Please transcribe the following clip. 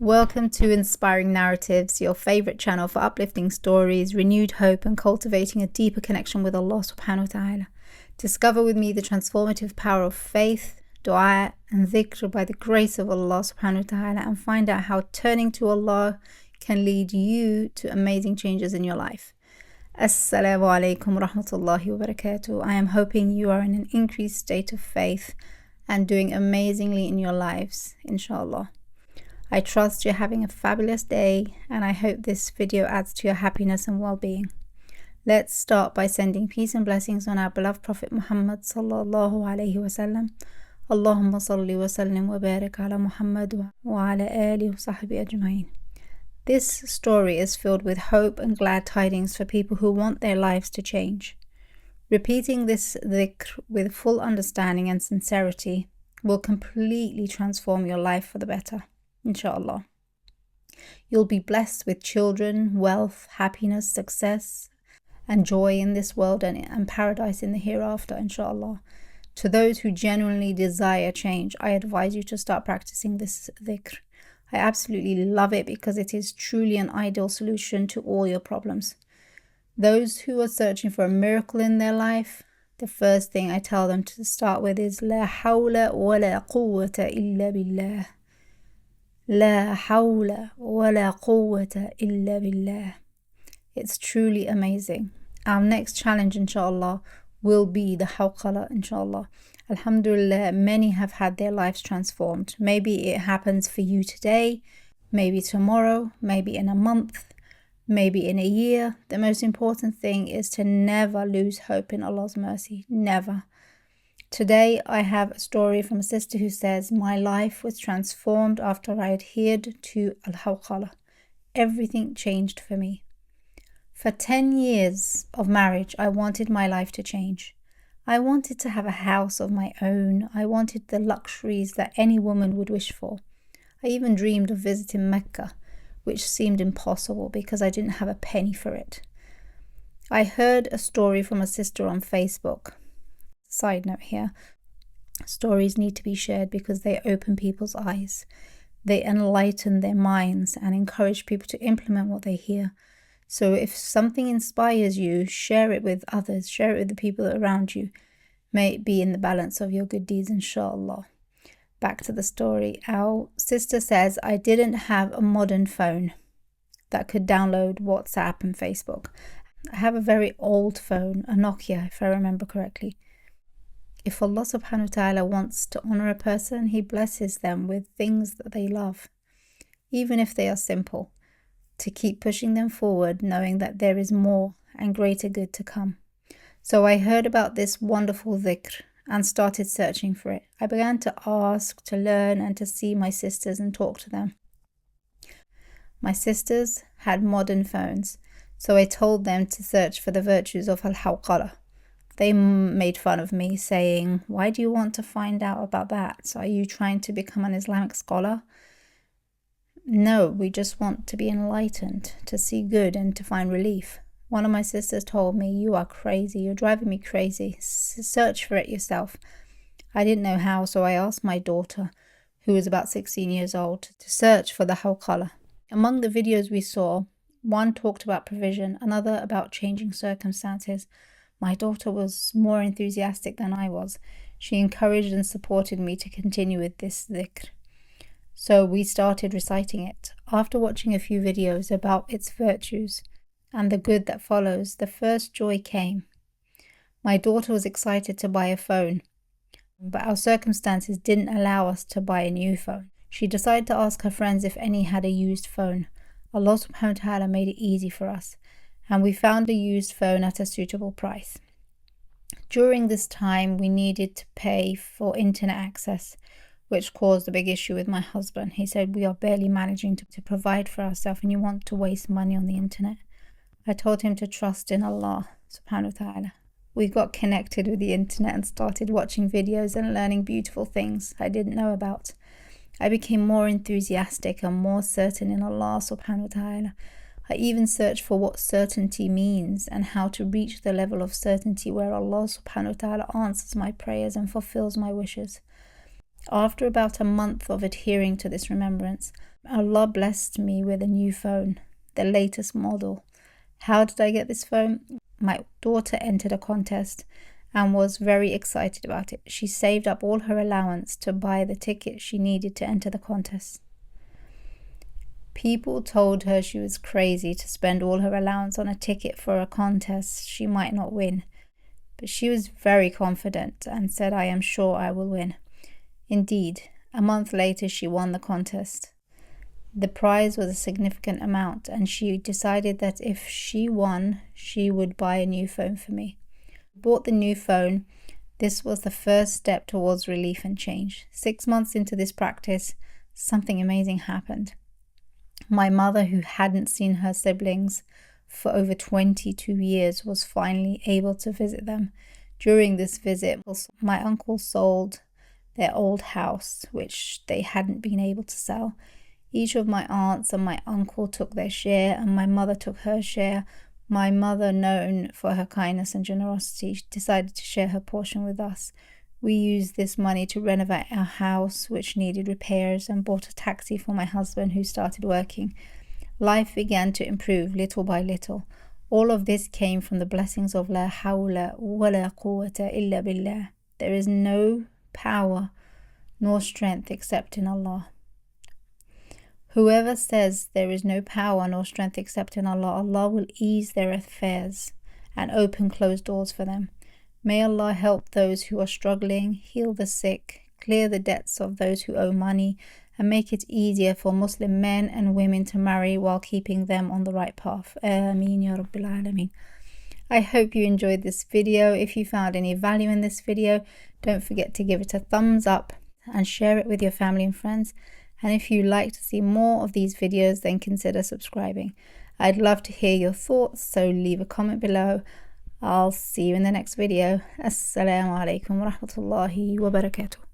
Welcome to Inspiring Narratives, your favorite channel for uplifting stories, renewed hope, and cultivating a deeper connection with Allah subhanahu wa ta'ala. Discover with me the transformative power of faith, dua, and dhikr by the grace of Allah subhanahu wa ta'ala, and find out how turning to Allah can lead you to amazing changes in your life. Assalamu alaikum rahmatullahi wa barakatuh. I am hoping you are in an increased state of faith and doing amazingly in your lives, inshallah. I trust you're having a fabulous day, and I hope this video adds to your happiness and well-being. Let's start by sending peace and blessings on our beloved Prophet Muhammad sallallahu alaihi wasallam. Allahumma salli wa sallim wa barik ala Muhammad wa ala alihi wa sahbihi ajma'in. This story is filled with hope and glad tidings for people who want their lives to change. Repeating this dhikr with full understanding and sincerity will completely transform your life for the better. Inshallah. You'll be blessed with children, wealth, happiness, success, and joy in this world and paradise in the hereafter, inshallah. To those who genuinely desire change, I advise you to start practicing this dhikr. I absolutely love it because it is truly an ideal solution to all your problems. Those who are searching for a miracle in their life, the first thing I tell them to start with is La hawla wa la quwwata illa billah. La hawla wa la quwwata illa billah. It's truly amazing. Our next challenge, inshallah, will be the hawqala, inshallah. Alhamdulillah, many have had their lives transformed. Maybe it happens for you today, maybe tomorrow, maybe in a month, maybe in a year. The most important thing is to never lose hope in Allah's mercy. Never. Today, I have a story from a sister who says, my life was transformed after I adhered to al-hawqala. Everything changed for me. For 10 years of marriage, I wanted my life to change. I wanted to have a house of my own. I wanted the luxuries that any woman would wish for. I even dreamed of visiting Mecca, which seemed impossible because I didn't have a penny for it. I heard a story from a sister on Facebook. Side note here, stories need to be shared because they open people's eyes. They enlighten their minds and encourage people to implement what they hear. So if something inspires you, share it with others, share it with the people around you. May it be in the balance of your good deeds, inshallah. Back to the story. Our sister says, I didn't have a modern phone that could download WhatsApp and Facebook. I have a very old phone, a Nokia, if I remember correctly. If Allah subhanahu wa ta'ala wants to honor a person, He blesses them with things that they love, even if they are simple, to keep pushing them forward, knowing that there is more and greater good to come. So I heard about this wonderful dhikr and started searching for it. I began to ask, to learn, and to see my sisters and talk to them. My sisters had modern phones, so I told them to search for the virtues of al-hawqala. They made fun of me, saying, why do you want to find out about that? So are you trying to become an Islamic scholar? No, we just want to be enlightened, to see good and to find relief. One of my sisters told me, you are crazy, you're driving me crazy. Search for it yourself. I didn't know how, so I asked my daughter, who was about 16 years old, to search for the hawqala. Among the videos we saw, one talked about provision, another about changing circumstances. My daughter was more enthusiastic than I was. She encouraged and supported me to continue with this dhikr. So we started reciting it. After watching a few videos about its virtues and the good that follows, the first joy came. My daughter was excited to buy a phone, but our circumstances didn't allow us to buy a new phone. She decided to ask her friends if any had a used phone. Allah subhanahu wa ta'ala made it easy for us, and we found a used phone at a suitable price. During this time, we needed to pay for internet access, which caused a big issue with my husband. He said, we are barely managing to provide for ourselves and you want to waste money on the internet. I told him to trust in Allah subhanahu wa ta'ala. We got connected with the internet and started watching videos and learning beautiful things I didn't know about. I became more enthusiastic and more certain in Allah subhanahu wa ta'ala. I even searched for what certainty means and how to reach the level of certainty where Allah subhanahu wa ta'ala answers my prayers and fulfills my wishes. After about a month of adhering to this remembrance, Allah blessed me with a new phone, the latest model. How did I get this phone? My daughter entered a contest and was very excited about it. She saved up all her allowance to buy the ticket she needed to enter the contest. People told her she was crazy to spend all her allowance on a ticket for a contest she might not win. But she was very confident and said, "I am sure I will win." Indeed, a month later she won the contest. The prize was a significant amount, and she decided that if she won, she would buy a new phone for me. Bought the new phone. This was the first step towards relief and change. 6 months into this practice, something amazing happened. My mother, who hadn't seen her siblings for over 22 years, was finally able to visit them. During this visit, my uncle sold their old house, which they hadn't been able to sell. Each of my aunts and my uncle took their share, and my mother took her share. My mother, known for her kindness and generosity, decided to share her portion with us. We used this money to renovate our house, which needed repairs, and bought a taxi for my husband, who started working. Life began to improve little by little. All of this came from the blessings of La hawla wa la quwwata illa billah. There is no power nor strength except in Allah. Whoever says there is no power nor strength except in Allah, Allah will ease their affairs and open closed doors for them. May Allah help those who are struggling, heal the sick, clear the debts of those who owe money, and make it easier for Muslim men and women to marry while keeping them on the right path. Ameen Ya Rabbil Alameen. I hope you enjoyed this video. If you found any value in this video, don't forget to give it a thumbs up and share it with your family and friends. And if you'd like to see more of these videos, then consider subscribing. I'd love to hear your thoughts, so leave a comment below. I'll see you in the next video. Assalamu alaikum wa rahmatullahi wa barakatuh.